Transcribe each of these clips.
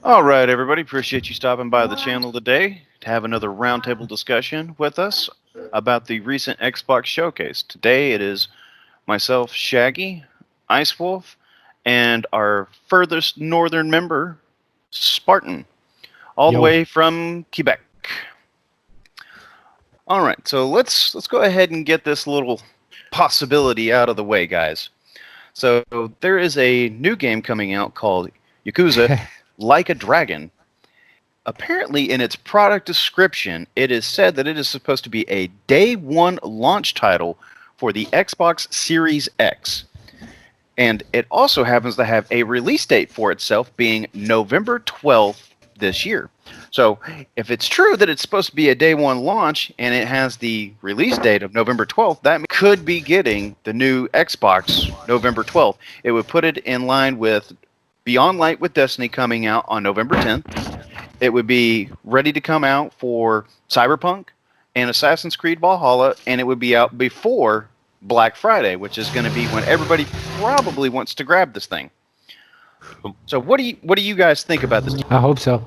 All right, everybody. Appreciate you stopping by the channel today to have another roundtable discussion with us about the recent Xbox showcase. Today it is myself, Shaggy, Ice Wolf, and our furthest northern member, Spartan, all the Yo. way from Quebec. All right, so let's go ahead and get this little possibility out of the way, guys. So there is a new game coming out called Yakuza Like a Dragon. Apparently, in its product description, it is said that it is supposed to be a day one launch title for the Xbox Series X. And it also happens to have a release date for itself being November 12th this year. So, if it's true that it's supposed to be a day one launch and it has the release date of November 12th, that could be getting the new Xbox November 12th. It would put it in line with Beyond Light with Destiny coming out on November 10th. It would be ready to come out for Cyberpunk and Assassin's Creed Valhalla, and it would be out before Black Friday, which is going to be when everybody probably wants to grab this thing. So, what do you guys think about this? I hope so.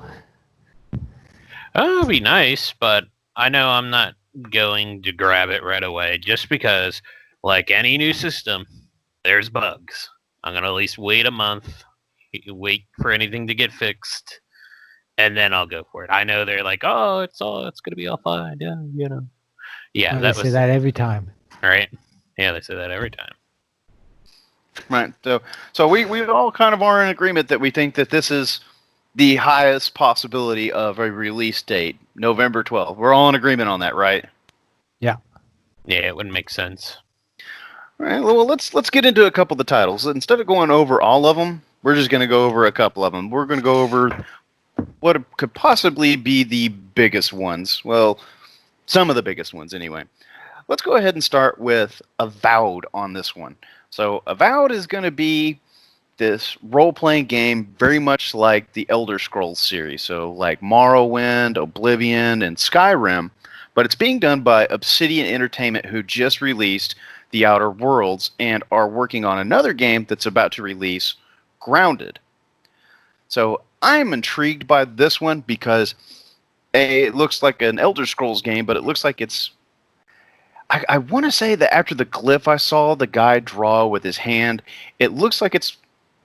It'd be nice, but I know I'm not going to grab it right away just because, like any new system, there's bugs. I'm going to at least wait a month, wait for anything to get fixed, and then I'll go for it. I know they're like, oh, it's going to be all fine. Yeah, Yeah, They say that every time. right. Yeah, they say that every time. Right. So we all kind of are in agreement that we think that this is the highest possibility of a release date, November 12th. We're all in agreement on that, right? Yeah. Yeah, it wouldn't make sense. All right. Well, let's get into a couple of the titles. Instead of going over all of them, we're just going to go over a couple of them. We're going to go over what could possibly be the biggest ones. Well, some of the biggest ones, anyway. Let's go ahead and start with Avowed on this one. So, Avowed is going to be this role-playing game very much like the Elder Scrolls series. So, like Morrowind, Oblivion, and Skyrim. But it's being done by Obsidian Entertainment, who just released The Outer Worlds and are working on another game that's about to release, Grounded. So, I'm intrigued by this one because it looks like an Elder Scrolls game, but it looks like it's... I want to say that after the glyph I saw the guy draw with his hand, it looks like it's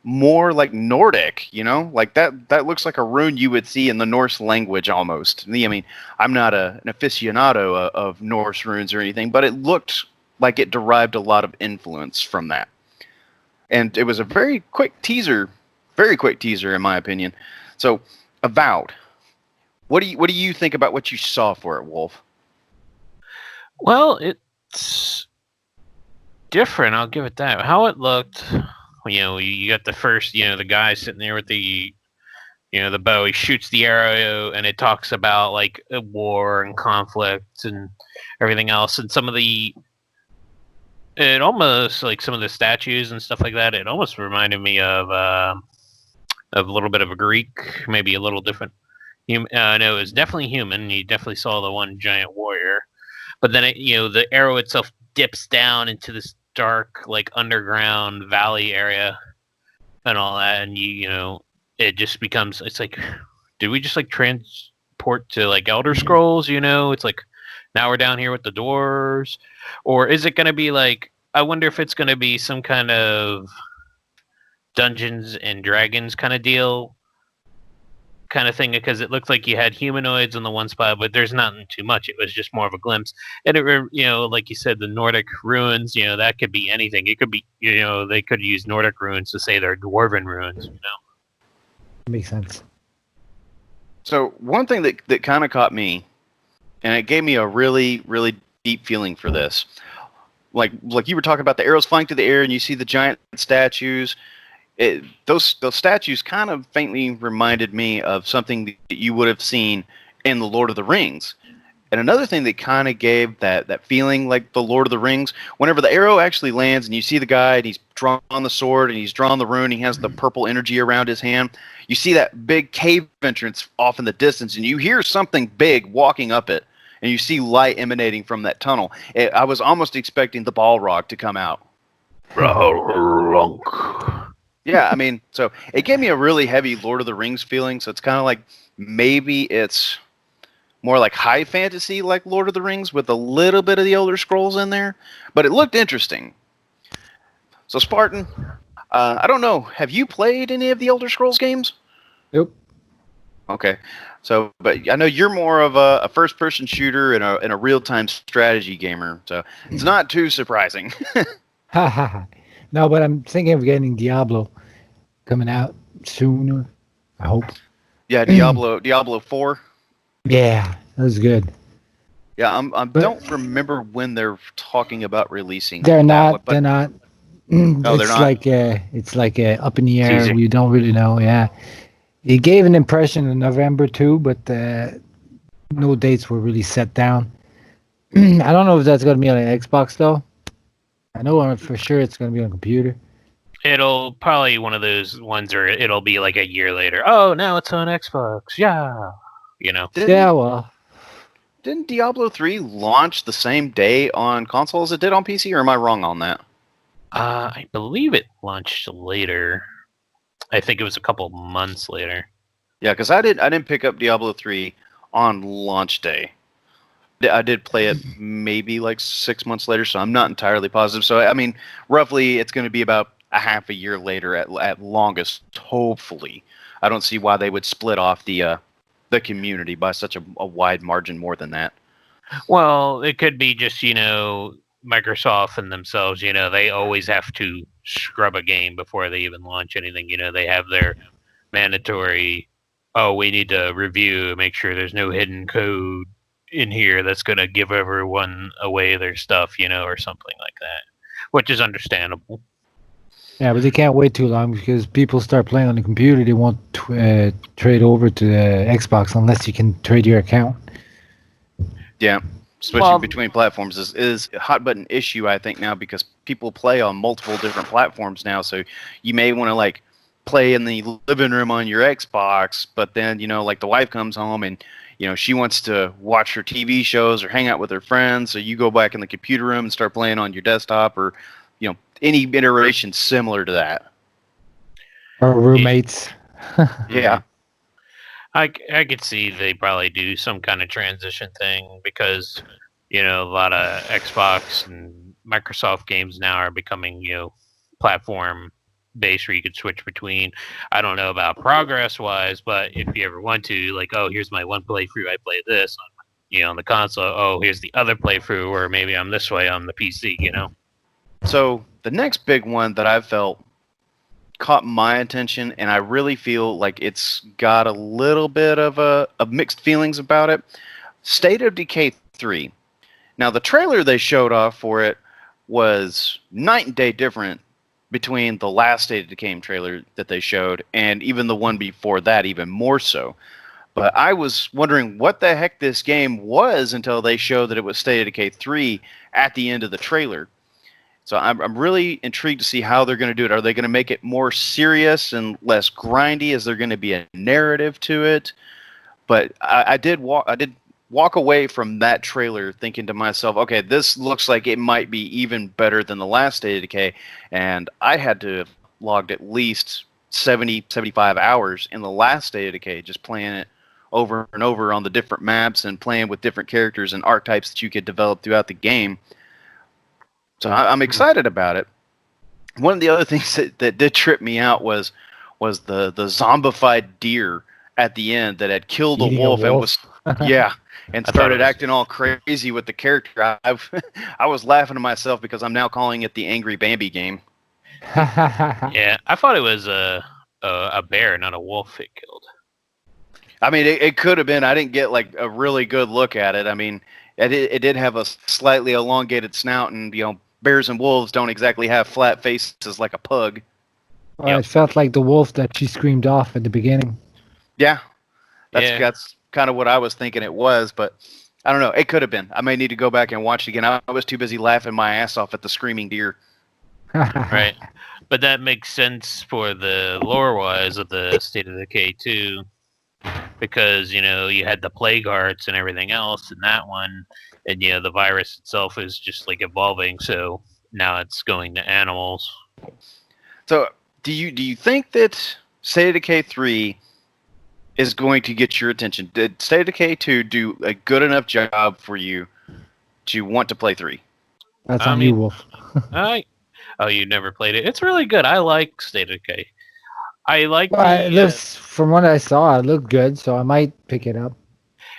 more like Nordic, like that looks like a rune you would see in the Norse language almost. I mean, I'm not an aficionado of Norse runes or anything, but it looked like it derived a lot of influence from that. And it was a very quick teaser in my opinion. So, Avowed. What do you think about what you saw for it, Wolf? Well, it's different. I'll give it that. How it looked, you got the first, the guy sitting there with the bow. He shoots the arrow, and it talks about like war and conflict and everything else. And it almost like some of the statues and stuff like that. It almost reminded me of a little bit of a Greek, maybe a little different. No, it was definitely human. You definitely saw the one giant warrior. But then, the arrow itself dips down into this dark, like, underground valley area and all that. And, it just becomes, it's like, did we just, like, transport to, like, Elder Scrolls, It's like, now we're down here with the dwarves. Or is it going to be, like, I wonder if it's going to be some kind of Dungeons and Dragons kind of deal. Kind of thing, because it looked like you had humanoids on the one spot, but there's nothing too much. It was just more of a glimpse. And it, like you said, the Nordic ruins, that could be anything. It could be, they could use Nordic ruins to say they're dwarven ruins. Makes sense. So one thing that kind of caught me, and it gave me a really, really deep feeling for this, like you were talking about the arrows flying through the air, and you see the giant statues. Those statues kind of faintly reminded me of something that you would have seen in The Lord of the Rings. And another thing that kind of gave that feeling like The Lord of the Rings, whenever the arrow actually lands and you see the guy and he's drawn the sword and he's drawn the rune, he has the purple energy around his hand, you see that big cave entrance off in the distance and you hear something big walking up it and you see light emanating from that tunnel. I was almost expecting the Balrog to come out. Yeah, I mean, so it gave me a really heavy Lord of the Rings feeling. So it's kind of like maybe it's more like high fantasy, like Lord of the Rings, with a little bit of the Elder Scrolls in there. But it looked interesting. So Spartan, I don't know. Have you played any of the Elder Scrolls games? Nope. Okay, so but I know you're more of a first-person shooter and a real-time strategy gamer. So it's not too surprising. Ha ha ha. No, but I'm thinking of getting Diablo coming out sooner. I hope. Yeah, Diablo 4. Yeah, that was good. Yeah, I But don't remember when they're talking about releasing they're that one, not. but They're not. no, they're It's not. like up in the air. Teaser. We don't really know. Yeah, it gave an impression in November too, but no dates were really set down. I don't know if that's gonna be on an Xbox though. I know for sure it's gonna be on a computer. It'll probably one of those ones where it'll be like a year later. Oh, now it's on Xbox. Yeah. You know. Yeah, Didn't well, didn't Diablo 3 launch the same day on console as it did on PC, or am I wrong on that? I believe it launched later. I think it was a couple months later. Yeah, because I didn't pick up Diablo 3 on launch day. I did play it maybe like 6 months later, so I'm not entirely positive. So I mean, roughly, it's going to be about a half a year later at longest. Hopefully, I don't see why they would split off the community by such a wide margin more than that. Well, it could be just, Microsoft and themselves, they always have to scrub a game before they even launch anything. They have their mandatory, oh, we need to review, make sure there's no hidden code in here that's going to give everyone away their stuff, or something like that, which is understandable. yeah, but they can't wait too long because people start playing on the computer. They won't trade over to the Xbox unless you can trade your account. Yeah, switching Well, between platforms is a hot button issue, I think, now because people play on multiple different platforms now. So you may want to like play in the living room on your Xbox, but then like the wife comes home and she wants to watch her TV shows or hang out with her friends. So you go back in the computer room and start playing on your desktop or any iteration similar to that. Or roommates. Yeah. I could see they probably do some kind of transition thing because, a lot of Xbox and Microsoft games now are becoming, platform based where you could switch between. I don't know about progress wise, but if you ever want to, like, oh, here's my one playthrough, I play this on the console. Oh, here's the other playthrough, or maybe I'm this way on the PC. So the next big one that I felt caught my attention, and I really feel like it's got a little bit of mixed feelings about it. State of Decay 3. Now, the trailer they showed off for it was night and day different between the last State of Decay trailer that they showed and even the one before that, even more so. But I was wondering what the heck this game was until they showed that it was State of Decay 3 at the end of the trailer. So I'm really intrigued to see how they're going to do it. Are they going to make it more serious and less grindy? Is there going to be a narrative to it? But I did walk away from that trailer thinking to myself, okay, this looks like it might be even better than the last State of Decay. And I had to have logged at least 70, 75 hours in the last State of Decay just playing it over and over on the different maps and playing with different characters and archetypes that you could develop throughout the game. So I'm excited about it. One of the other things that did trip me out was the zombified deer at the end that had killed a Eating wolf, and was yeah, and I thought it started was- acting all crazy with the character. I was laughing to myself because I'm now calling it the Angry Bambi game. Yeah, I thought it was a bear, not a wolf it killed. I mean, it could have been. I didn't get like a really good look at it. I mean, it did have a slightly elongated snout, and bears and wolves don't exactly have flat faces like a pug. Well, it felt like the wolf that she screamed off at the beginning. Yeah, Yeah. that's kind of what I was thinking it was, but I don't know. It could have been. I may need to go back and watch it again. I was too busy laughing my ass off at the screaming deer. Right. But that makes sense for the lore wise of the State of Decay 2. Because, you had the plague hearts and everything else in that one. And, the virus itself is just like evolving. So now it's going to animals. So do you think that State of Decay 3 is going to get your attention? Did State of Decay 2 do a good enough job for you to want to play 3? That's I on you, mean, Wolf. oh, you never played it. It's really good. I like State of Decay. I like Well, it the looks, from what I saw, it looked good, so I might pick it up.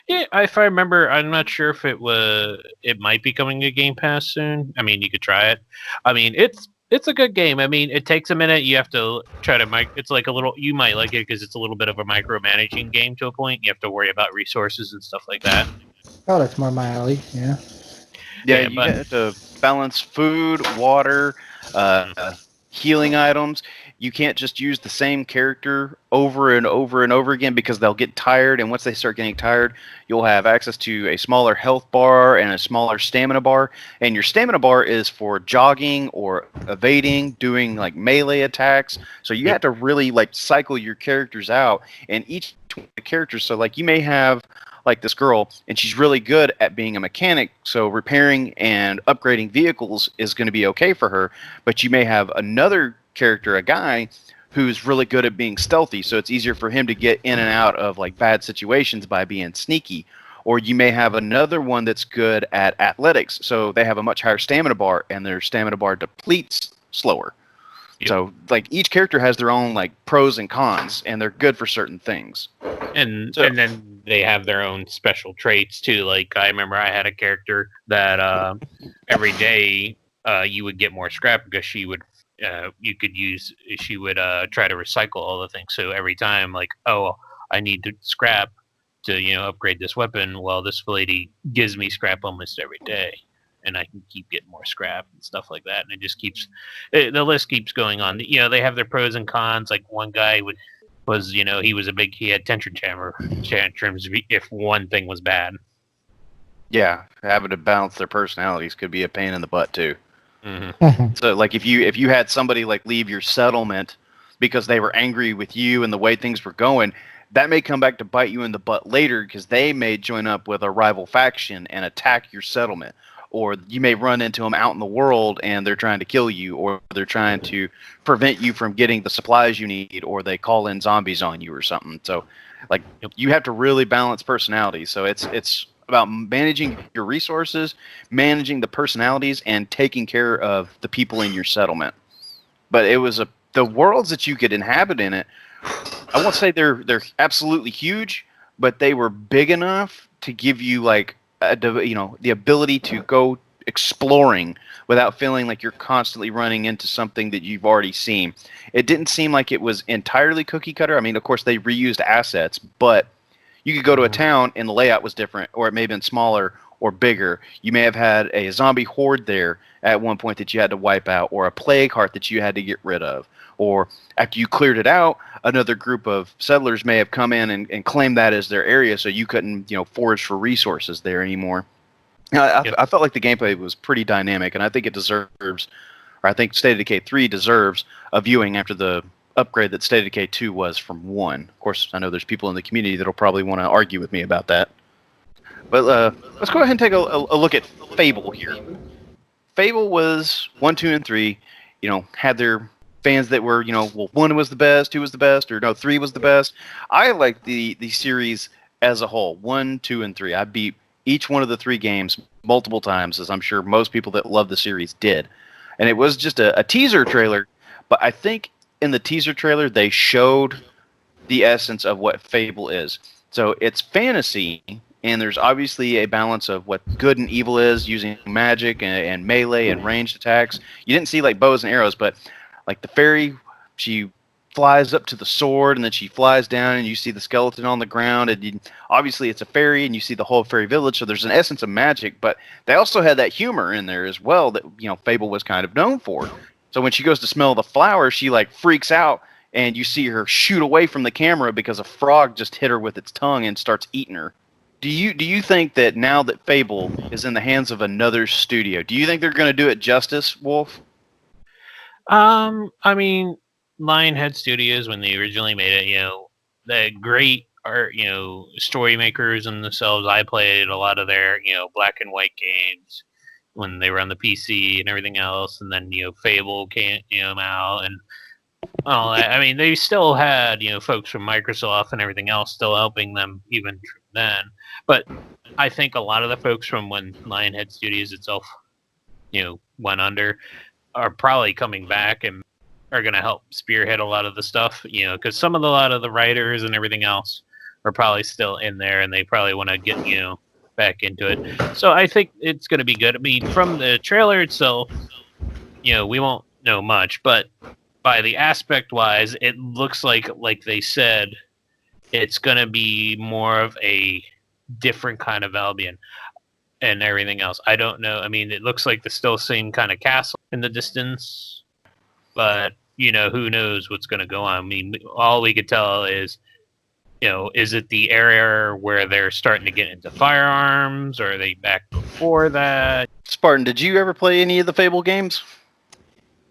yeah. If I remember, I'm not sure if it might be coming to Game Pass soon. I mean, you could try it. I mean, it's a good game. I mean, it takes a minute. You have to try to It's like a little. You might like it because it's a little bit of a micromanaging game to a point. You have to worry about resources and stuff like that. Oh, that's more my alley. Yeah. Yeah, Yeah, you but have to balance food, water, healing items. You can't just use the same character over and over and over again because they'll get tired. And once they start getting tired, you'll have access to a smaller health bar and a smaller stamina bar. And your stamina bar is for jogging or evading, doing like melee attacks. So you have to really like cycle your characters out. And each character, so like you may have like this girl, and she's really good at being a mechanic, so repairing and upgrading vehicles is going to be okay for her. But you may have another character, a guy, who's really good at being stealthy, so it's easier for him to get in and out of like bad situations by being sneaky. Or you may have another one that's good at athletics, so they have a much higher stamina bar, and their stamina bar depletes slower. Yep. So like each character has their own like pros and cons, and they're good for certain things. and So- and then they have their own special traits too. Like I remember I had a character that every day you would get more scrap because she would try to recycle all the things. So every time like, oh, I need to scrap to upgrade this weapon. Well, this lady gives me scrap almost every day, and I can keep getting more scrap and stuff like that. And it just keeps the list keeps going on. They have their pros and cons. Like one guy he had tantrums if one thing was bad. Yeah, having to balance their personalities could be a pain in the butt too. Mm-hmm. So like if you had somebody like leave your settlement because they were angry with you and the way things were going, that may come back to bite you in the butt later because they may join up with a rival faction and attack your settlement. Or you may run into them out in the world and they're trying to kill you, or they're trying to prevent you from getting the supplies you need, or they call in zombies on you or something. So like you have to really balance personalities. So it's about managing your resources, managing the personalities, and taking care of the people in your settlement. But it was the worlds that you could inhabit in it. I won't say they're absolutely huge, but they were big enough to give you like the ability to go exploring without feeling like you're constantly running into something that you've already seen. It didn't seem like it was entirely cookie cutter. I mean, of course, they reused assets, but you could go to a town and the layout was different, or it may have been smaller or bigger. You may have had a zombie horde there at one point that you had to wipe out, or a plague heart that you had to get rid of. Or after you cleared it out, another group of settlers may have come in and claimed that as their area, so you couldn't forage for resources there anymore. I felt like the gameplay was pretty dynamic, and I think it deserves, or I think State of Decay 3 deserves a viewing after the upgrade that State of Decay 2 was from 1. Of course, I know there's people in the community that'll probably want to argue with me about that. But let's go ahead and take a look at Fable here. Fable was 1, 2, and 3. Had their fans that were, well, 1 was the best, 2 was the best, or no, 3 was the best. I like the series as a whole, 1, 2, and 3. I beat each one of the 3 games multiple times, as I'm sure most people that love the series did. And it was just a teaser trailer, but I think in the teaser trailer they showed the essence of what Fable is. So it's fantasy, and there's obviously a balance of what good and evil is, using magic and melee and ranged attacks. You didn't see like bows and arrows, but like the fairy, she flies up to the sword, and then she flies down, and you see the skeleton on the ground, and obviously it's a fairy, and you see the whole fairy village, so there's an essence of magic, but they also had that humor in there as well that Fable was kind of known for. So when she goes to smell the flower, she like freaks out, and you see her shoot away from the camera because a frog just hit her with its tongue and starts eating her. Do you think that now that Fable is in the hands of another studio, do you think they're going to do it justice, Wolf? I mean, Lionhead Studios, when they originally made it, the great art, story makers and themselves. I played a lot of their, black and white games when they were on the PC and everything else, and then Fable came out, and Well, I mean, they still had folks from Microsoft and everything else still helping them even then. But I think a lot of the folks from when Lionhead Studios itself went under are probably coming back and are going to help spearhead a lot of the stuff. Because a lot of the writers and everything else are probably still in there, and they probably want to get back into it. So I think it's going to be good. I mean, from the trailer itself, we won't know much, but by the aspect wise, it looks like they said, it's going to be more of a different kind of Albion and everything else. I don't know. I mean, it looks like the still same kind of castle in the distance, but who knows what's going to go on. I mean, all we could tell is, is it the area where they're starting to get into firearms, or are they back before that? Spartan, did you ever play any of the Fable games?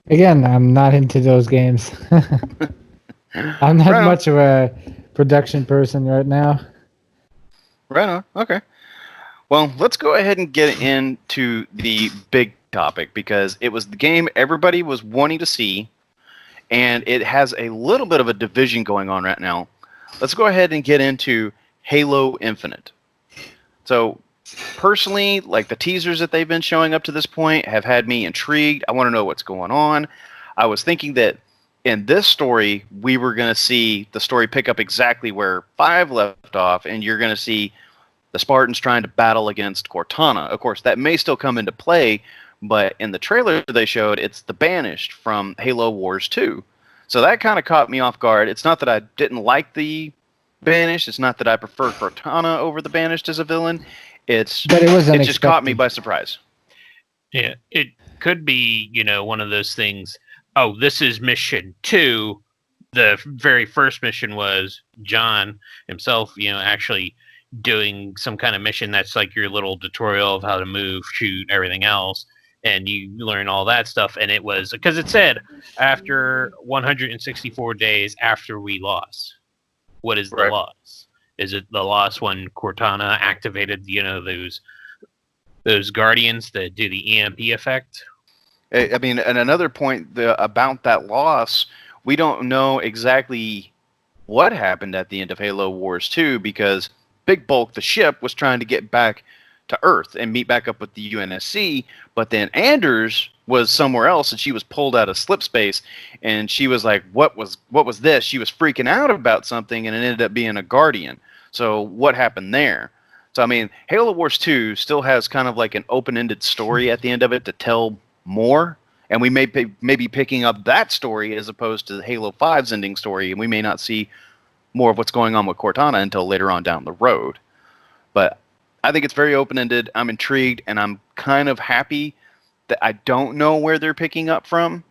Again, I'm not into those games. I'm not much of a production person right now. Right on. Okay. Well, let's go ahead and get into the big topic, because it was the game everybody was wanting to see, and it has a little bit of a division going on right now. Let's go ahead and get into Halo Infinite. So, personally, like, the teasers that they've been showing up to this point have had me intrigued. I want to know what's going on. I was thinking that in this story, we were going to see the story pick up exactly where 5 left off, and you're going to see the Spartans trying to battle against Cortana. Of course, that may still come into play, but in the trailer they showed, it's the Banished from Halo Wars 2. So that kind of caught me off guard. It's not that I didn't like the Banished. It's not that I prefer Cortana over the Banished as a villain. But it was it just caught me by surprise. Yeah, it could be, one of those things. Oh, this is mission 2. The very first mission was John himself, actually doing some kind of mission that's like your little tutorial of how to move, shoot, everything else, and you learn all that stuff. And it was because it said after 164 days after we lost. What is the loss? Is it the loss when Cortana activated those guardians that do the EMP effect? I mean, and another point about that loss, we don't know exactly what happened at the end of Halo Wars 2, because Big Bulk, the ship, was trying to get back to Earth and meet back up with the UNSC, but then Anders was somewhere else, and she was pulled out of slip space, and she was like, what was this? She was freaking out about something, and it ended up being a Guardian. So what happened there? So, I mean, Halo Wars 2 still has kind of like an open-ended story at the end of it to tell more, and we may be picking up that story as opposed to Halo 5's ending story, and we may not see more of what's going on with Cortana until later on down the road. But I think it's very open-ended. I'm intrigued, and I'm kind of happy that I don't know where they're picking up from,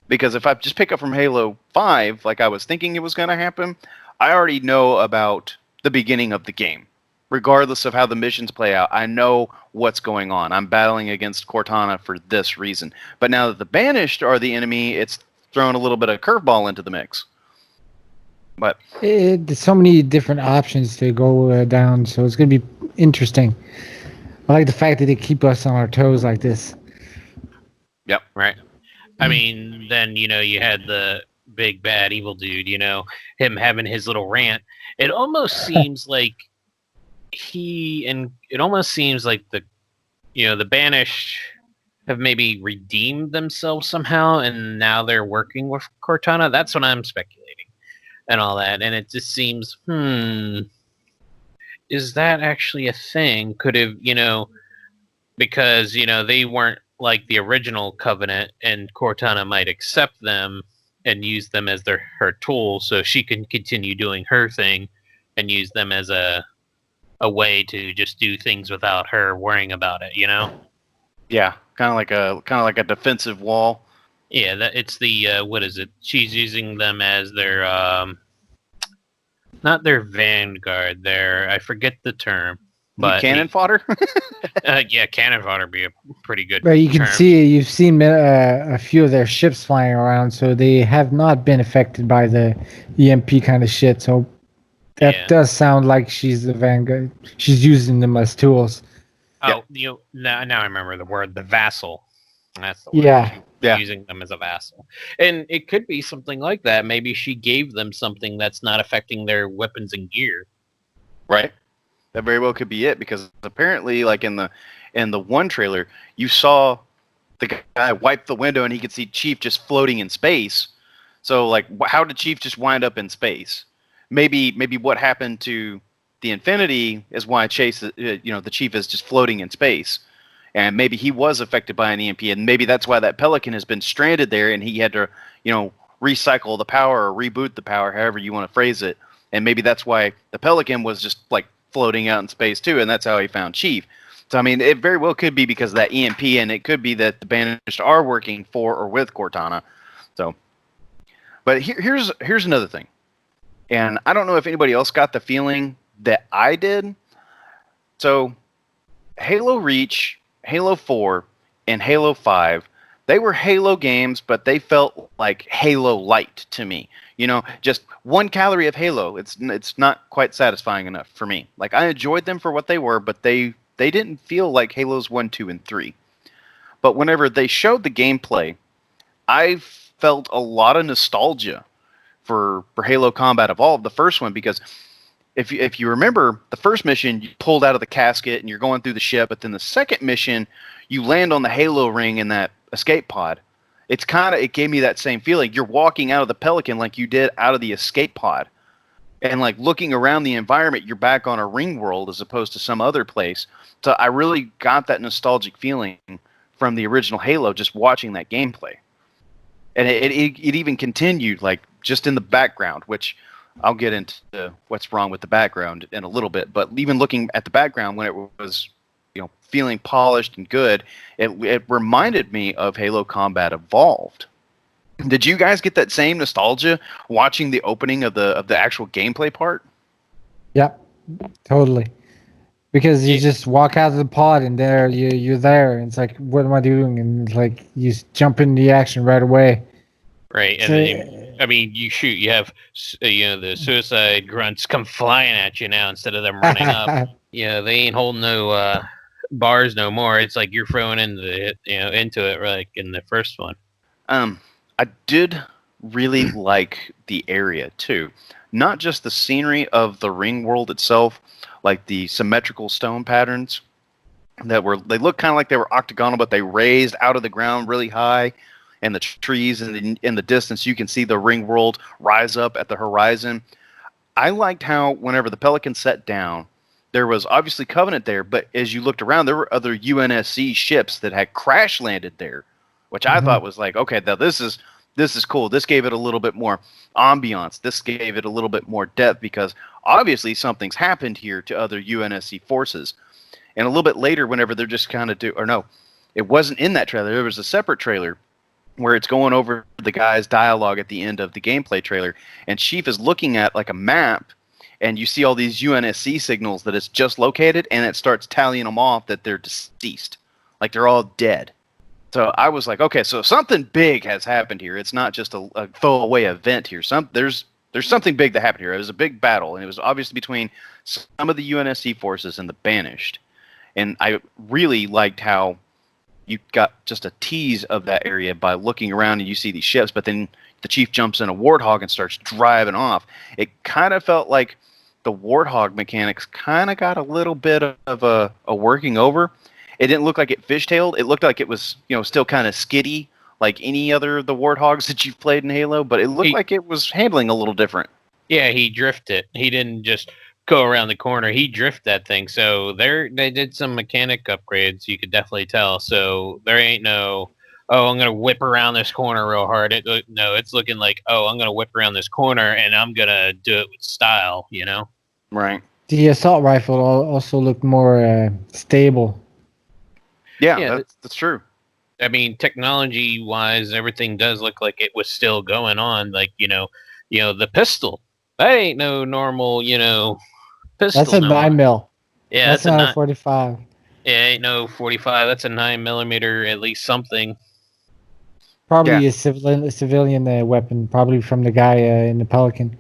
because if I just pick up from Halo 5 like I was thinking it was going to happen, I already know about the beginning of the game. Regardless of how the missions play out, I know what's going on. I'm battling against Cortana for this reason. But now that the Banished are the enemy, it's thrown a little bit of curveball into the mix. But there's so many different options to go down, so it's going to be interesting. I like the fact that they keep us on our toes like this. Yep. Right. I mean, then, you had the big bad evil dude, him having his little rant. It almost seems like it almost seems like the Banished have maybe redeemed themselves somehow, and now they're working with Cortana. That's what I'm speculating. And all that, and it just seems, is that actually a thing? Could have, because, they weren't like the original Covenant, and Cortana might accept them and use them as her tool, so she can continue doing her thing and use them as a way to just do things without her worrying about it, Yeah, kind of like a defensive wall. Yeah, it's the what is it? She's using them as their not their vanguard. I forget the term, but cannon fodder. Yeah, cannon fodder would be a pretty good. But you can term. see you've seen a few of their ships flying around, so they have not been affected by the EMP kind of shit. So that does sound like she's the vanguard. She's using them as tools. Oh, now I remember the word, the vassal. That's the word. Yeah. Yeah. Using them as a vassal. And it could be something like that. Maybe she gave them something that's not affecting their weapons and gear. Right. That very well could be it, because apparently, like in the one trailer, you saw the guy wipe the window and he could see Chief just floating in space. So, like, how did Chief just wind up in space? Maybe what happened to the Infinity is why Chase, the Chief is just floating in space, and maybe he was affected by an EMP, and maybe that's why that Pelican has been stranded there, and he had to, recycle the power or reboot the power, however you want to phrase it, and maybe that's why the Pelican was just like floating out in space too, and that's how he found Chief. So I mean, it very well could be because of that EMP, and it could be that the Banished are working for or with Cortana. So, but here's another thing, and I don't know if anybody else got the feeling that I did. So, Halo Reach, Halo 4, and Halo 5, they were Halo games, but they felt like Halo Light to me. Just 1 calorie of Halo. It's not quite satisfying enough for me. Like, I enjoyed them for what they were, but they didn't feel like Halos 1, 2, and 3. But whenever they showed the gameplay, I felt a lot of nostalgia for Halo Combat Evolved, the first one, because if you remember, the first mission, you pulled out of the casket and you're going through the ship, but then the second mission, you land on the Halo ring in that escape pod. It gave me that same feeling. You're walking out of the Pelican like you did out of the escape pod. And like looking around the environment, you're back on a ring world as opposed to some other place. So I really got that nostalgic feeling from the original Halo just watching that gameplay. And it even continued like just in the background, which I'll get into what's wrong with the background in a little bit. But even looking at the background when it was, feeling polished and good, it reminded me of Halo Combat Evolved. Did you guys get that same nostalgia watching the opening of the actual gameplay part? Yep. Totally. Because you just walk out of the pod and there you're there, and it's like, what am I doing? And it's like you jump into the action right away. Right, and then you shoot. You have the suicide grunts come flying at you now instead of them running up. They ain't holding no bars no more. It's like you're throwing into it like in the first one. I did really like the area too, not just the scenery of the ring world itself, like the symmetrical stone patterns they look kind of like they were octagonal, but they raised out of the ground really high. And the trees in the distance, you can see the ring world rise up at the horizon. I liked how whenever the Pelican set down, there was obviously Covenant there, but as you looked around, there were other UNSC ships that had crash landed there, which I thought was like, okay, now this is cool. This gave it a little bit more ambiance. This gave it a little bit more depth because obviously something's happened here to other UNSC forces. And a little bit later, whenever they're just kind of it wasn't in that trailer. There was a separate trailer where it's going over the guy's dialogue at the end of the gameplay trailer, and Chief is looking at like a map, and you see all these UNSC signals that it's just located, and it starts tallying them off that they're deceased, like they're all dead. So I was like, okay, so something big has happened here. It's not just a throwaway event here. There's something big that happened here. It was a big battle, and it was obviously between some of the UNSC forces and the Banished. And I really liked how you got just a tease of that area by looking around and you see these ships, but then the Chief jumps in a Warthog and starts driving off. It kind of felt like the Warthog mechanics kind of got a little bit of a working over. It didn't look like it fishtailed. It looked like it was, still kind of skiddy, like any other of the Warthogs that you've played in Halo, but it looked like it was handling a little different. Yeah, he drifted. He didn't just go around the corner. He drifted that thing. So they did some mechanic upgrades. You could definitely tell. So there ain't no, I'm gonna whip around this corner real hard. No, it's looking like, I'm gonna whip around this corner and I'm gonna do it with style. Right. The assault rifle also looked more stable. Yeah, that's true. I mean, technology-wise, everything does look like it was still going on. Like, the pistol. That ain't no normal, pistol. That's a 9mm. Yeah, that's not a 45. Yeah, ain't no 45. That's a 9mm, at least something. Probably a civilian weapon, probably from the guy in the Pelican.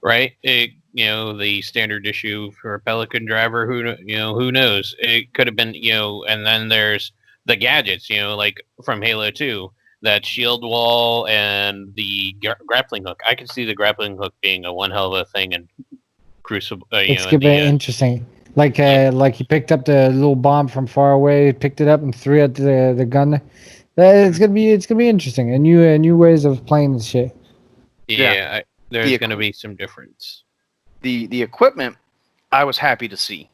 Right. The standard issue for a Pelican driver. Who knows? It could have been, and then there's the gadgets, like from Halo 2, that shield wall and the grappling hook. I could see the grappling hook being a one hell of a thing in Crucible. It's gonna be interesting. Like he picked up the little bomb from far away, picked it up and threw it at the gun. It's gonna be interesting. And new ways of playing this shit. Yeah, there's gonna be some difference. The equipment, I was happy to see.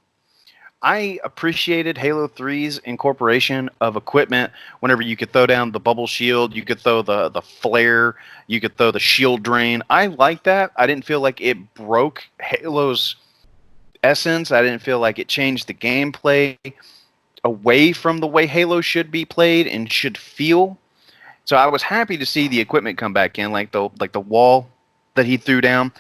I appreciated Halo 3's incorporation of equipment. Whenever you could throw down the bubble shield, you could throw the flare, you could throw the shield drain. I like that. I didn't feel like it broke Halo's essence. I didn't feel like it changed the gameplay away from the way Halo should be played and should feel. So I was happy to see the equipment come back in, like the wall that he threw down.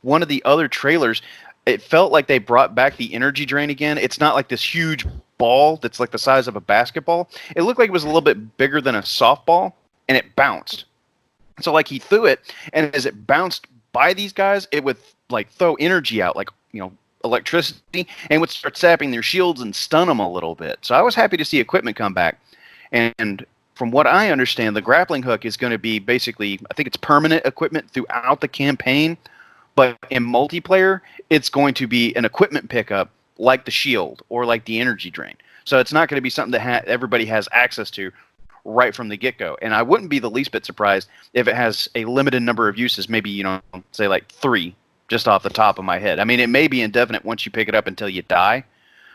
One of the other trailers, it felt like they brought back the energy drain again. It's not like this huge ball that's like the size of a basketball. It looked like it was a little bit bigger than a softball, and it bounced. So like he threw it, and as it bounced by these guys, it would like throw energy out, like electricity, and would start sapping their shields and stun them a little bit. So I was happy to see equipment come back. And from what I understand, the grappling hook is going to be basically, I think it's permanent equipment throughout the campaign. But in multiplayer, it's going to be an equipment pickup like the shield or like the energy drain. So it's not going to be something that everybody has access to right from the get-go. And I wouldn't be the least bit surprised if it has a limited number of uses, maybe, say like 3, just off the top of my head. I mean, it may be indefinite once you pick it up until you die.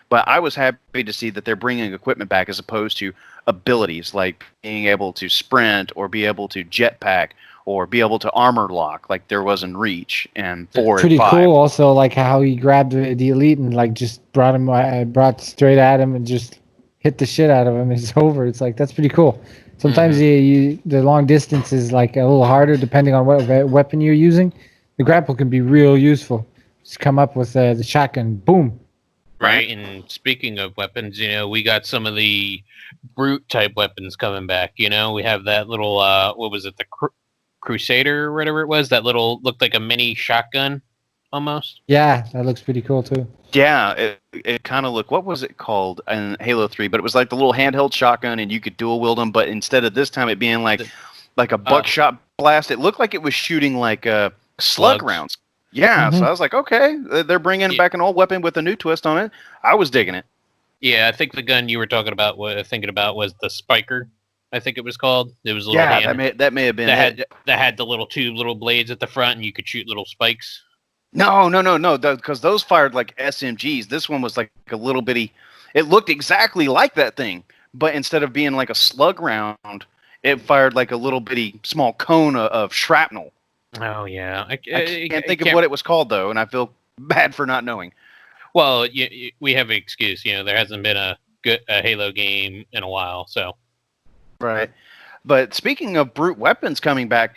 But I was happy to see that they're bringing equipment back as opposed to abilities like being able to sprint or be able to jetpack or be able to armor lock like there was in Reach and 4 Pretty and 5. cool. Also, like how he grabbed the elite and like just brought straight at him and just hit the shit out of him. It's over. It's like that's pretty cool. Sometimes the long distance is like a little harder depending on what weapon you're using. The grapple can be real useful. Just come up with the shotgun, boom. Right, and speaking of weapons, we got some of the brute type weapons coming back. We have that little what was it, the Crusader or whatever it was, that little looked like a mini shotgun almost. Yeah, that looks pretty cool too. Yeah, it kind of looked, what was it called in Halo 3? But it was like the little handheld shotgun and you could dual wield them, but instead of this time it being like a buckshot blast, it looked like it was shooting like slug rounds. Yeah, so I was like, okay, they're bringing back an old weapon with a new twist on it. I was digging it. Yeah, I think the gun you were thinking about was the Spiker. I think it was called. It was a little that may have been that had the two little blades at the front, and you could shoot little spikes. No, because those fired like SMGs. This one was like a little bitty. It looked exactly like that thing, but instead of being like a slug round, it fired like a little bitty small cone of shrapnel. Oh yeah, I can't think of what it was called though, and I feel bad for not knowing. Well, we have an excuse. There hasn't been a Halo game in a while, so. Right, but speaking of brute weapons coming back,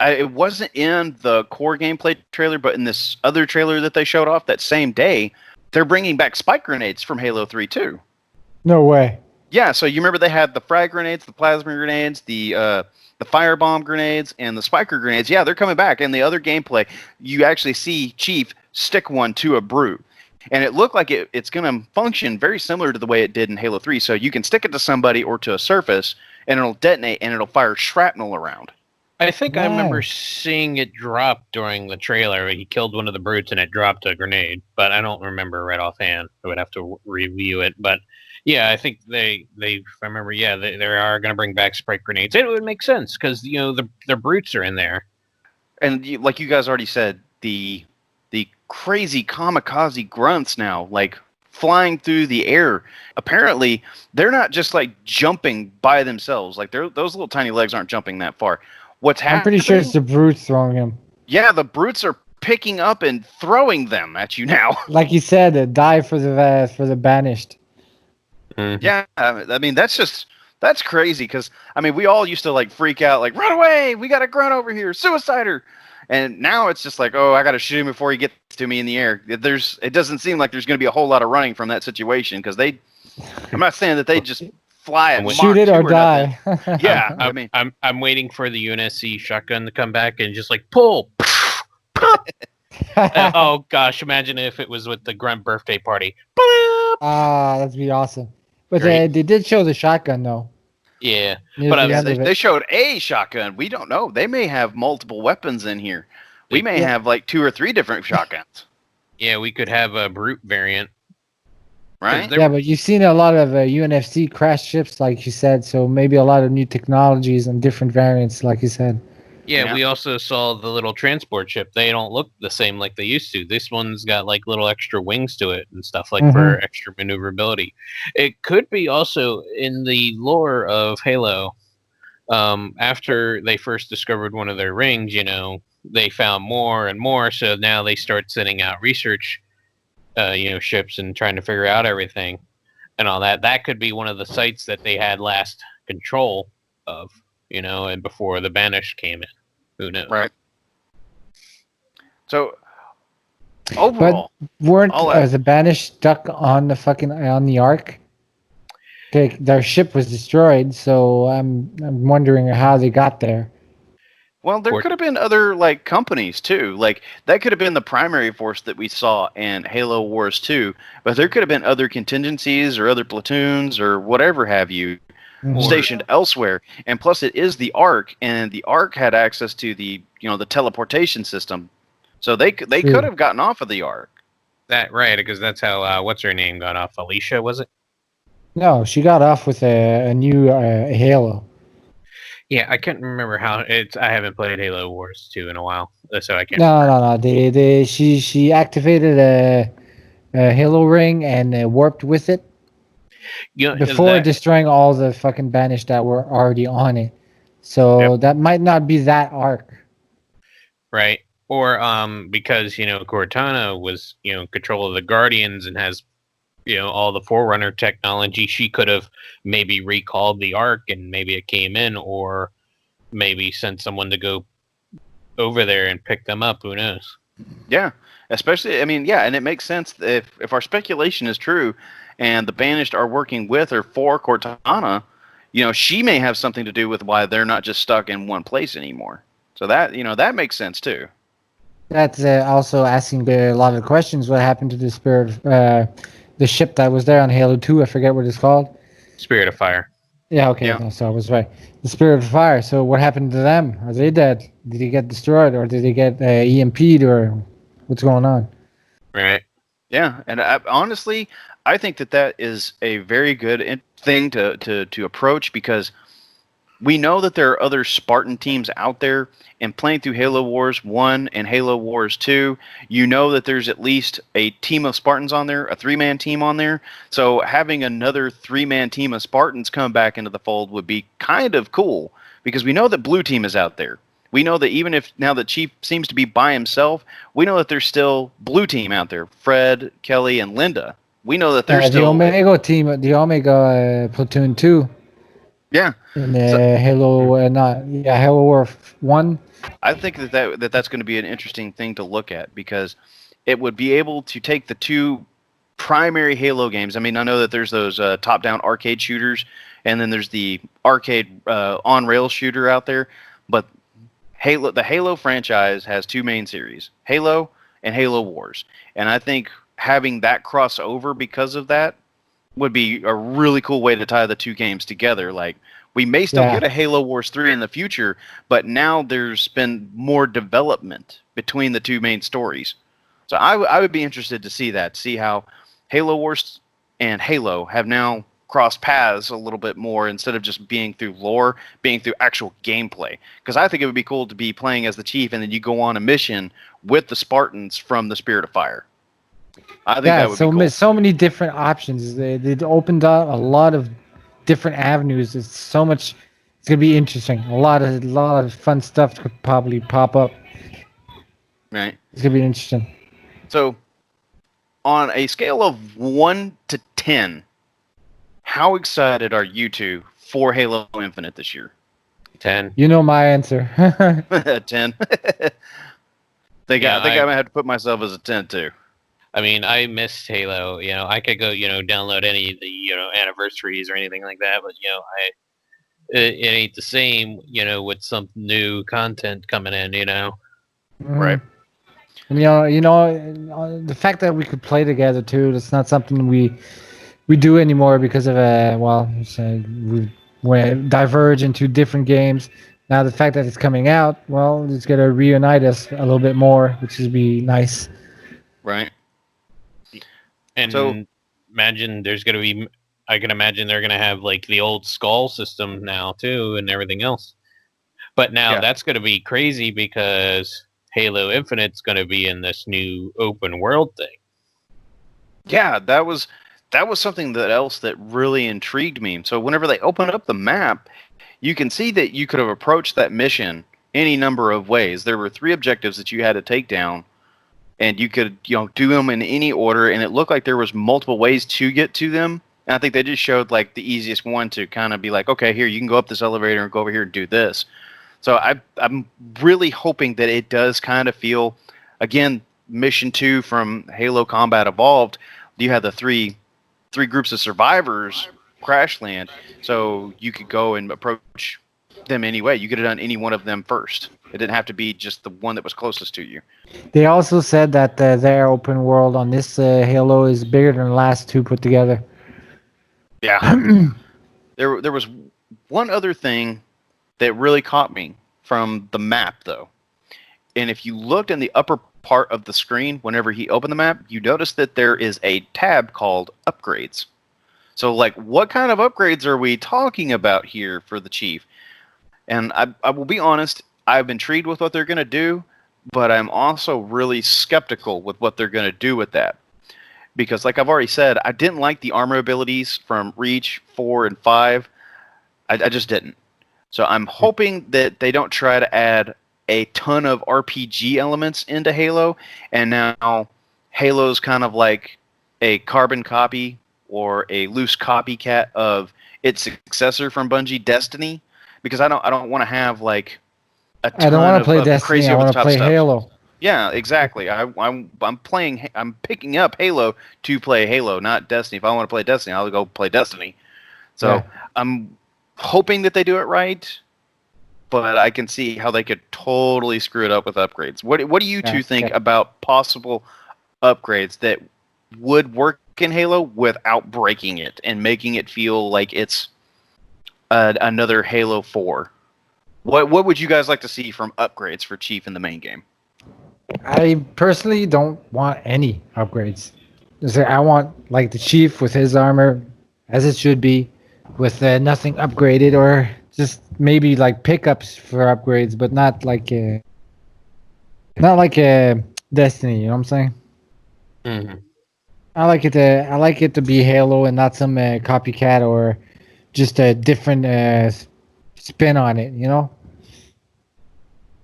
it wasn't in the core gameplay trailer, but in this other trailer that they showed off that same day, they're bringing back spike grenades from Halo 3 too. No way. Yeah, so you remember they had the frag grenades, the plasma grenades, the firebomb grenades, and the spiker grenades. Yeah, they're coming back. In the other gameplay, you actually see Chief stick one to a brute. And it looked like it's going to function very similar to the way it did in Halo 3. So you can stick it to somebody or to a surface, and it'll detonate, and it'll fire shrapnel around. I think I remember seeing it drop during the trailer. He killed one of the brutes, and it dropped a grenade. But I don't remember right offhand. I would have to review it. But yeah, I think they remember. Yeah, they are going to bring back spike grenades. It would make sense because the brutes are in there. And like you guys already said, the crazy kamikaze grunts now, like flying through the air. Apparently, they're not just like jumping by themselves. Like those little tiny legs aren't jumping that far. What's happening? I'm pretty sure it's the brutes throwing him. Yeah, the brutes are picking up and throwing them at you now. Like you said, die for the banished. Mm-hmm. Yeah, I mean that's crazy because I mean we all used to like freak out, like run away, we got a grunt over here, suicider. And now it's just like, oh, I got to shoot him before he gets to me in the air. It doesn't seem like there's going to be a whole lot of running from that situation because I'm not saying that they just fly at shoot it or die. Yeah, I mean, I'm waiting for the UNSC shotgun to come back and just like pull. Oh gosh, imagine if it was with the grunt birthday party. That'd be awesome. But Right. they did show the shotgun though. Yeah, Near but the I was Yeah, end of it. they showed a shotgun. We don't know. They may have multiple weapons in here. We They- may Yeah. have like 2 or 3 different shotguns, yeah, we could have a brute variant. 'Cause right? there Yeah, were- but you've seen a lot of UNFC crash ships, like you said. So maybe a lot of new technologies and different variants, like you said. yeah, Yeah. we also saw the little transport ship. They don't look the same like they used to. This one's got like little extra wings to it and stuff like for extra maneuverability. It could be also in the lore of Halo. After they first discovered one of their rings, they found more and more. So now they start sending out research, ships and trying to figure out everything and all that. That could be one of the sites that they had last control of, and before the Banished came in. Who knows? Right. So overall, Weren't all that the Banished stuck on the Ark? Their ship was destroyed, so I'm wondering how they got there. well, there Port- could have been other like companies too. Like that could have been the primary force that we saw in Halo Wars 2, but there could have been other contingencies or other platoons or whatever have you Mhm. stationed elsewhere. And plus, it is the Ark, and the Ark had access to the the teleportation system, so they True. could have gotten off of the Ark. That right, because that's how what's her name got off. Alicia, was it? No, she got off with a new Halo. Yeah, I can't remember how it's. I haven't played Halo Wars 2 in a while, so I can't. No. She activated a Halo ring and warped with it before That, destroying all the fucking Banished that were already on it. So that might not be that Ark. right? Or because Cortana was in control of the Guardians and has all the Forerunner technology, she could have maybe recalled the Ark and maybe it came in, or maybe sent someone to go over there and pick them up. Who knows? Yeah, especially I mean, yeah, and it makes sense if our speculation is true, and the Banished are working with or for Cortana, she may have something to do with why they're not just stuck in one place anymore. So that that makes sense too. That's also asking a lot of questions. What happened to the spirit, the ship that was there on Halo 2? I forget what it's called. Spirit of Fire. Yeah, okay, Yeah. no, so I was right. The Spirit of Fire. So what happened to them? Are they dead? Did they get destroyed, or did they get EMP'd, or what's going on? Right. Yeah, and honestly, I think that is a very good thing to approach, because we know that there are other Spartan teams out there, and playing through Halo Wars 1 and Halo Wars 2, you know that there's at least a team of Spartans on there, a 3-man team on there. So having another 3-man team of Spartans come back into the fold would be kind of cool, because we know that Blue Team is out there. We know that even if now that Chief seems to be by himself, we know that there's still Blue Team out there. Fred, Kelly, and Linda. We know that they're The still... Omega team, the Omega Platoon 2 Yeah. in So- Halo War 1. I think that's going to be an interesting thing to look at, because it would be able to take the two primary Halo games. I mean, I know that there's those top-down arcade shooters, and then there's the arcade on-rail shooter out there. But the Halo franchise has two main series, Halo and Halo Wars. And I think having that crossover because of that would be a really cool way to tie the two games together. Like, we may still get a Halo Wars 3 in the future, but now there's been more development between the two main stories. So I would be interested to see how Halo Wars and Halo have now crossed paths a little bit more, instead of just being through lore, being through actual gameplay. Because I think it would be cool to be playing as the Chief, and then you go on a mission with the Spartans from the Spirit of Fire. I think that would be cool. So many different options. They opened up a lot of different avenues. It's so much. It's gonna be interesting. A lot of fun stuff could probably pop up. Right. It's gonna be interesting. So, on a scale of 1 to 10, how excited are you two for Halo Infinite this year? 10. You know my answer. 10. I think I might have to put myself as a 10 too. I mean, I missed Halo. I could go, download any of the, anniversaries or anything like that, but it ain't the same, with some new content coming in. Right. And, the fact that we could play together too. That's not something we we do anymore because of we diverge into different games. Now the fact that it's coming out, well, it's gonna reunite us a little bit more, which would be nice. Right. And So imagine there's going to be, I can imagine they're going to have like the old skull system now too and everything else. But now Yeah. that's going to be crazy because Halo Infinite's going to be in this new open world thing. yeah, that was something that really intrigued me. So whenever they open up the map, you can see that you could have approached that mission any number of ways. There were 3 objectives that you had to take down, and you could do them in any order, and it looked like there was multiple ways to get to them. And I think they just showed like the easiest one to kind of be like, okay, here you can go up this elevator and go over here and do this. So I'm really hoping that it does kind of feel, again, Mission 2 from Halo Combat Evolved. You had the three groups of survivors crash land, so you could go and approach them anyway. You could have done any one of them first. It didn't have to be just the one that was closest to you. They also said that their open world on this Halo is bigger than the last 2 put together. Yeah. There was one other thing that really caught me from the map, though. And if you looked in the upper part of the screen, whenever he opened the map, you notice that there is a tab called Upgrades. So, like, what kind of upgrades are we talking about here for the Chief? And I will be honest, I'm intrigued with what they're going to do, but I'm also really skeptical with what they're going to do with that. Because, like I've already said, I didn't like the armor abilities from Reach 4 and 5. I just didn't. So I'm hoping that they don't try to add a ton of RPG elements into Halo, and now Halo's kind of like a carbon copy or a loose copycat of its successor from Bungie, Destiny. Because I don't want to have like a ton I don't want to play of Destiny. crazy I over the want to top play stuff. Halo. Yeah, exactly. I'm picking up Halo to play Halo, not Destiny. If I want to play Destiny, I'll go play Destiny. So Yeah. I'm hoping that they do it right, but I can see how they could totally screw it up with upgrades. What do you two think about possible upgrades that would work in Halo without breaking it and making it feel like it's another Halo 4? What would you guys like to see from upgrades for Chief in the main game? I personally don't want any upgrades. I want like the Chief with his armor as it should be, with nothing upgraded, or just maybe like pickups for upgrades, but not like Destiny. You know what I'm saying? Mm-hmm. I like it to be Halo and not some copycat or just a different spin on it. You know,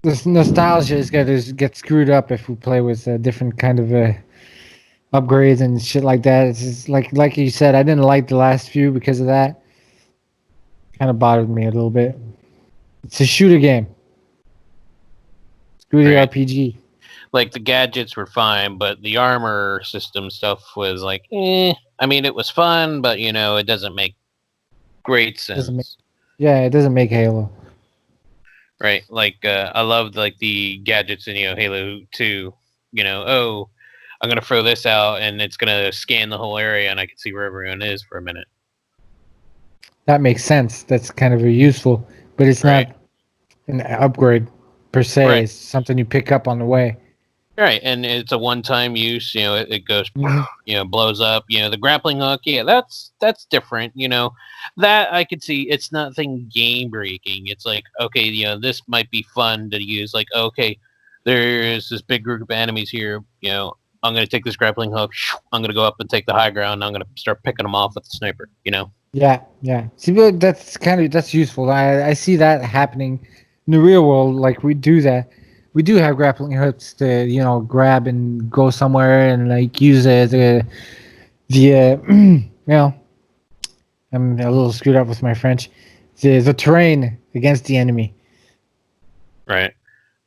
this nostalgia is gonna get screwed up if we play with a different kind of upgrades and shit like that. It's just like you said, I didn't like the last few because of that. Kind of bothered me a little bit. It's a shooter game. Screw the Right. RPG. Like the gadgets were fine, but the armor system stuff was like, eh. I mean, it was fun, but it doesn't make great sense. It doesn't make Halo. Right? Like I loved like the gadgets in Halo 2. Oh, I'm gonna throw this out and it's gonna scan the whole area and I can see where everyone is for a minute. That makes sense. That's kind of useful, but it's Right. not an upgrade per se. Right. It's something you pick up on the way. Right, and it's a one-time use. It goes, Mhm. blows up. The grappling hook. Yeah, that's different. That I could see. It's nothing game-breaking. It's like, okay, this might be fun to use. Like, okay, there's this big group of enemies here. I'm gonna take this grappling hook. I'm gonna go up and take the high ground. I'm gonna start picking them off with the sniper. Yeah. See, but that's useful. I see that happening in the real world. Like we do that. We do have grappling hooks to grab and go somewhere and like use I'm a little screwed up with my French. The terrain against the enemy. Right.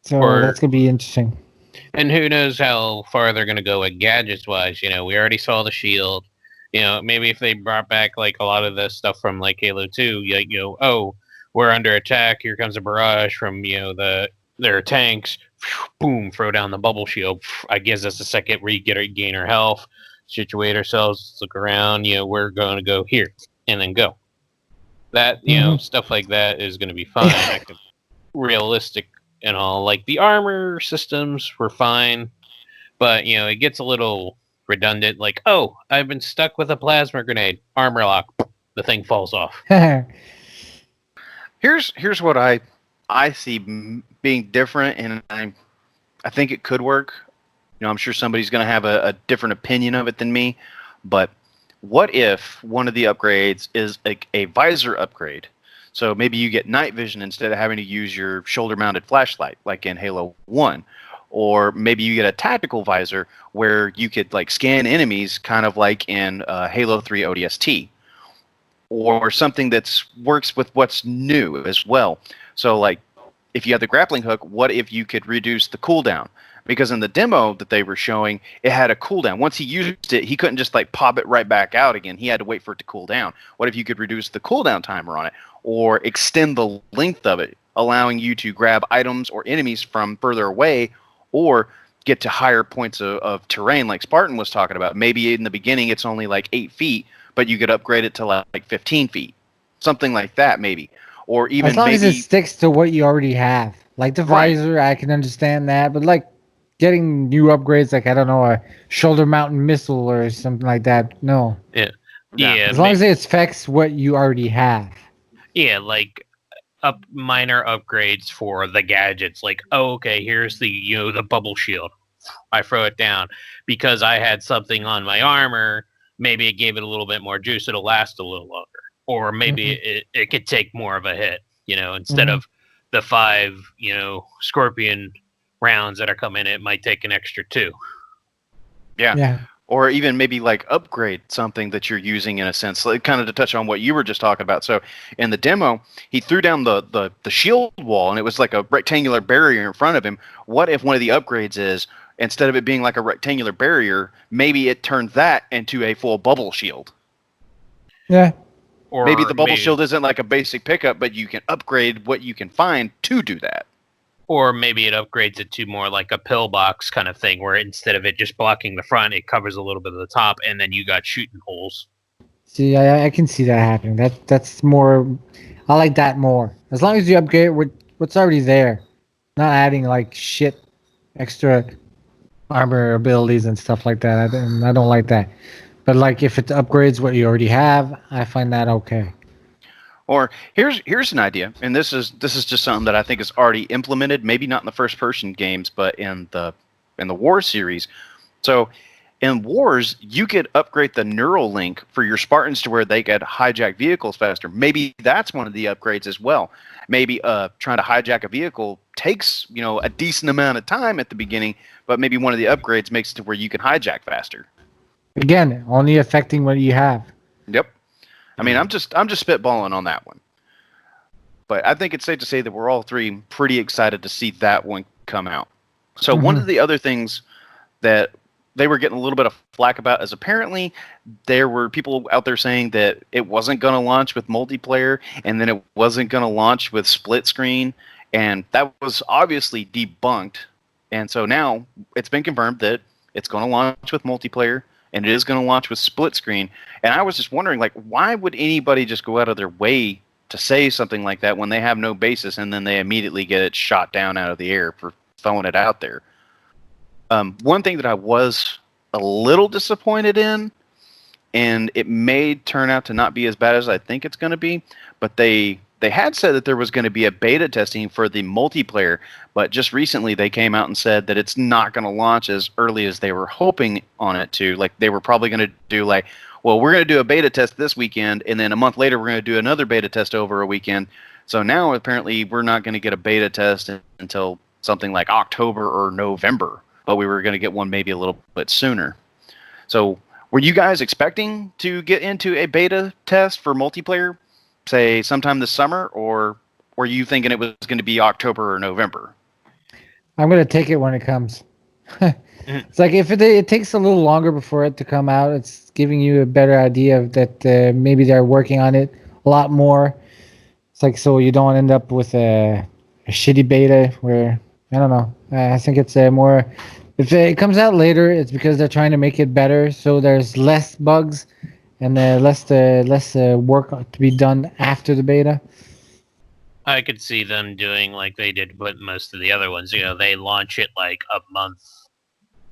So that's gonna be interesting. And who knows how far they're gonna go with gadgets wise. We already saw the shield. Maybe if they brought back like a lot of the stuff from like Halo 2, oh, we're under attack. Here comes a barrage from their tanks. Boom, throw down the bubble shield. I guess that's a second gain our health. situate ourselves, look around. We're going to go here and then go. That stuff like that is going to be fine. I could realistic and all. Like the armor systems were fine, but it gets a little redundant. Like, oh, I've been stuck with a plasma grenade. Armor lock. The thing falls off. Here's what I see being different, and I think it could work. I'm sure somebody's going to have a different opinion of it than me, but what if one of the upgrades is a visor upgrade? So maybe you get night vision instead of having to use your shoulder-mounted flashlight, like in Halo 1. Or maybe you get a tactical visor where you could scan enemies, kind of like in Halo 3 ODST. Or something that works with what's new as well. So if you have the grappling hook, what if you could reduce the cooldown? Because in the demo that they were showing, it had a cooldown. Once he used it, he couldn't just pop it right back out again. He had to wait for it to cool down. What if you could reduce the cooldown timer on it or extend the length of it, allowing you to grab items or enemies from further away or get to higher points of terrain like Spartan was talking about? Maybe in the beginning it's only 8 feet, but you could upgrade it to 15 feet. Something like that maybe. Or even as long as it sticks to what you already have. Like the visor, I can understand that, but getting new upgrades, I don't know, a shoulder mountain missile or something like that. No. Yeah. As long as it affects what you already have. Yeah, minor upgrades for the gadgets. Okay, here's the bubble shield. I throw it down because I had something on my armor. Maybe it gave it a little bit more juice. It'll last a little longer, or maybe it could take more of a hit. Instead of the 5 scorpion rounds that are coming, it might take an extra 2. Yeah. Or even maybe upgrade something that you're using in a sense, kind of to touch on what you were just talking about. So in the demo, he threw down the shield wall, and it was like a rectangular barrier in front of him. What if one of the upgrades is, instead of it being like a rectangular barrier, maybe it turned that into a full bubble shield? Yeah. Or maybe the bubble shield isn't a basic pickup, but you can upgrade what you can find to do that. Or maybe it upgrades it to more like a pillbox kind of thing, where instead of it just blocking the front, it covers a little bit of the top, and then you got shooting holes. See, I can see that happening. That's more. I like that more. As long as you upgrade what's already there, not adding shit, extra armor abilities and stuff like that. I don't like that. But if it upgrades what you already have, I find that okay. Or here's an idea, and this is just something that I think is already implemented, maybe not in the first person games, but in the War series. So in Wars, you could upgrade the neural link for your Spartans to where they could hijack vehicles faster. Maybe that's one of the upgrades as well. Maybe trying to hijack a vehicle takes a decent amount of time at the beginning, but maybe one of the upgrades makes it to where you can hijack faster. Again, only affecting what you have. Yep. I mean, I'm just spitballing on that one. But I think it's safe to say that we're all three pretty excited to see that one come out. So one of the other things that they were getting a little bit of flack about is apparently there were people out there saying that it wasn't going to launch with multiplayer and then it wasn't going to launch with split screen. And that was obviously debunked. And so now it's been confirmed that it's going to launch with multiplayer and it is going to launch with split screen. And I was just wondering, why would anybody just go out of their way to say something like that when they have no basis and then they immediately get it shot down out of the air for throwing it out there? One thing that I was a little disappointed in, and it may turn out to not be as bad as I think it's going to be, but they had said that there was going to be a beta testing for the multiplayer, but just recently they came out and said that it's not going to launch as early as they were hoping on it to. They were probably going to do well, we're going to do a beta test this weekend, and then a month later we're going to do another beta test over a weekend. So now apparently we're not going to get a beta test until something like October or November, but we were going to get one maybe a little bit sooner. So were you guys expecting to get into a beta test for multiplayer, say sometime this summer, or were you thinking it was going to be October or November? I'm going to take it when it comes. It's if it takes a little longer before it to come out, it's giving you a better idea of that maybe they're working on it a lot more. It's so you don't end up with a shitty beta where, I don't know. I think it's a If it comes out later, it's because they're trying to make it better, so there's less bugs and less work to be done after the beta. I could see them doing like they did with most of the other ones. You know, they launch it like a month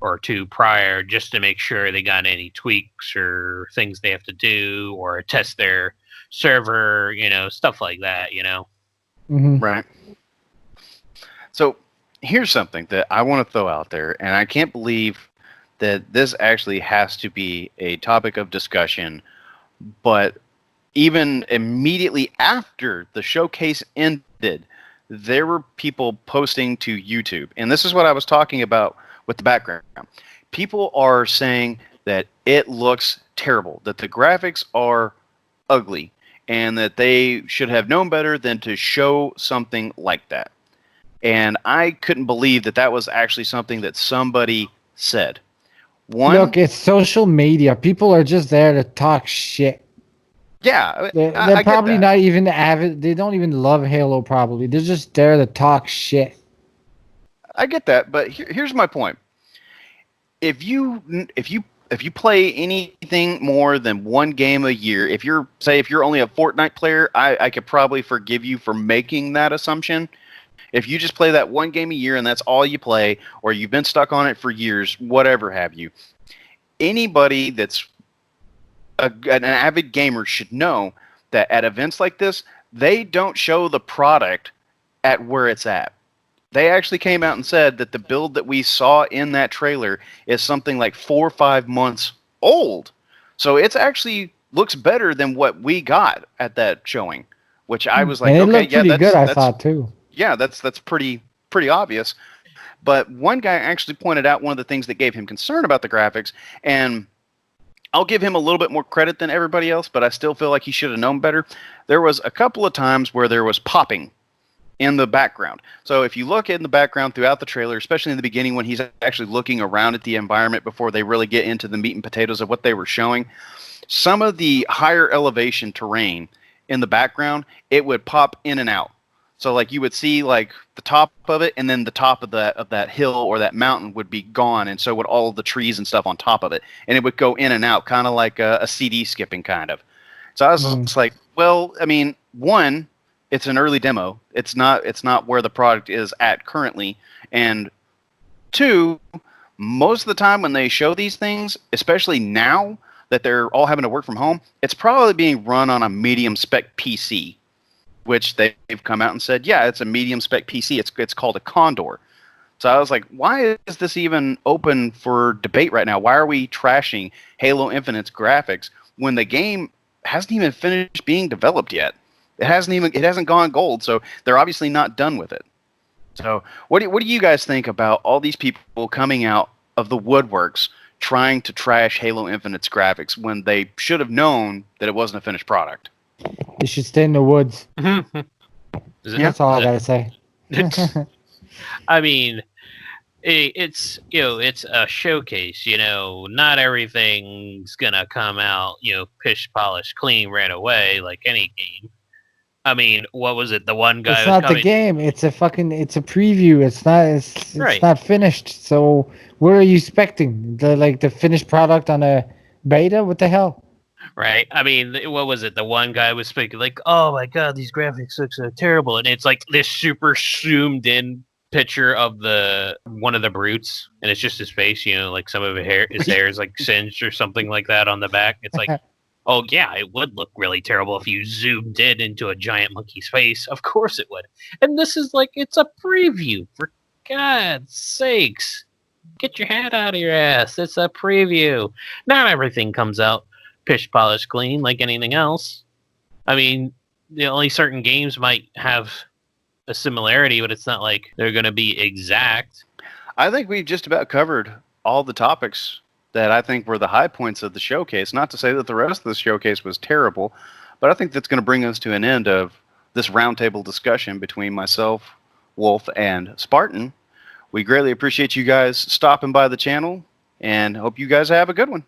or two prior just to make sure they got any tweaks or things they have to do or test their server, you know, stuff like that, you know. Hmm. Right. So here's something that I want to throw out there, and I can't believe that this actually has to be a topic of discussion, but even immediately after the showcase ended, there were people posting to YouTube. And this is what I was talking about with the background. People are saying that it looks terrible, that the graphics are ugly, and that they should have known better than to show something like that. And I couldn't believe that that was actually something that somebody said. One, Look, it's social media. People are just there to talk shit. yeah, They're I get probably that. not even avid. They don't even love Halo. Probably they're just there to talk shit. I get that, but here's my point. If you play anything more than one game a year, if you're only a Fortnite player, I could probably forgive you for making that assumption. If you just play that one game a year and that's all you play, or you've been stuck on it for years, whatever have you, anybody that's an avid gamer should know that at events like this, they don't show the product at where it's at. They actually came out and said that the build that we saw in that trailer is something like 4 or 5 months old. So it's actually looks better than what we got at that showing, which I was And like, it okay, looked pretty good, I thought too. yeah, that's pretty obvious. But one guy actually pointed out one of the things that gave him concern about the graphics, and I'll give him a little bit more credit than everybody else, but I still feel like he should have known better. There was a couple of times where there was popping in the background. So if you look in the background throughout the trailer, especially in the beginning when he's actually looking around at the environment before they really get into the meat and potatoes of what they were showing, some of the higher elevation terrain in the background, it would pop in and out. So like you would see like the top of it, and then the top of that hill or that mountain would be gone, and so would all of the trees and stuff on top of it, and it would go in and out, kind of like a CD skipping kind of. So I was just like, well, I mean, one, it's an early demo. It's not where the product is at currently, and two, most of the time when they show these things, especially now that they're all having to work from home, it's probably being run on a medium spec PC, which they've come out and said, yeah, it's a medium spec PC. It's called a Condor. So I was like, why is this even open for debate right now? Why are we trashing Halo Infinite's graphics when the game hasn't even finished being developed yet? It hasn't gone gold, so they're obviously not done with it. So what do you guys think about all these people coming out of the woodworks trying to trash Halo Infinite's graphics when they should have known that it wasn't a finished product? They should stay in the woods. That's all I gotta say. I mean, it's it's a showcase. Not everything's gonna come out pish polished clean right away like any game. I mean, what was it? The one guy It's was not coming. the game. It's a preview. It's Right. not finished. So what are you expecting? The finished product on a beta? What the hell? Right. I mean, what was it? The one guy was speaking like, "Oh my god, these graphics look so terrible," and it's like this super zoomed in picture of the one of the brutes, and it's just his face. Like some of his hair is like singed or something like that on the back. It's like, oh yeah, it would look really terrible if you zoomed in into a giant monkey's face. Of course it would. And this is like, it's a preview. For God's sakes, get your head out of your ass. It's a preview. Not everything comes out pish polish clean like anything else. I mean, only certain games might have a similarity, but it's not like they're going to be exact. I think we've just about covered all the topics that I think were the high points of the showcase. Not to say that the rest of the showcase was terrible, but I think that's going to bring us to an end of this roundtable discussion between myself, Wolf, and Spartan. We greatly appreciate you guys stopping by the channel, and hope you guys have a good one.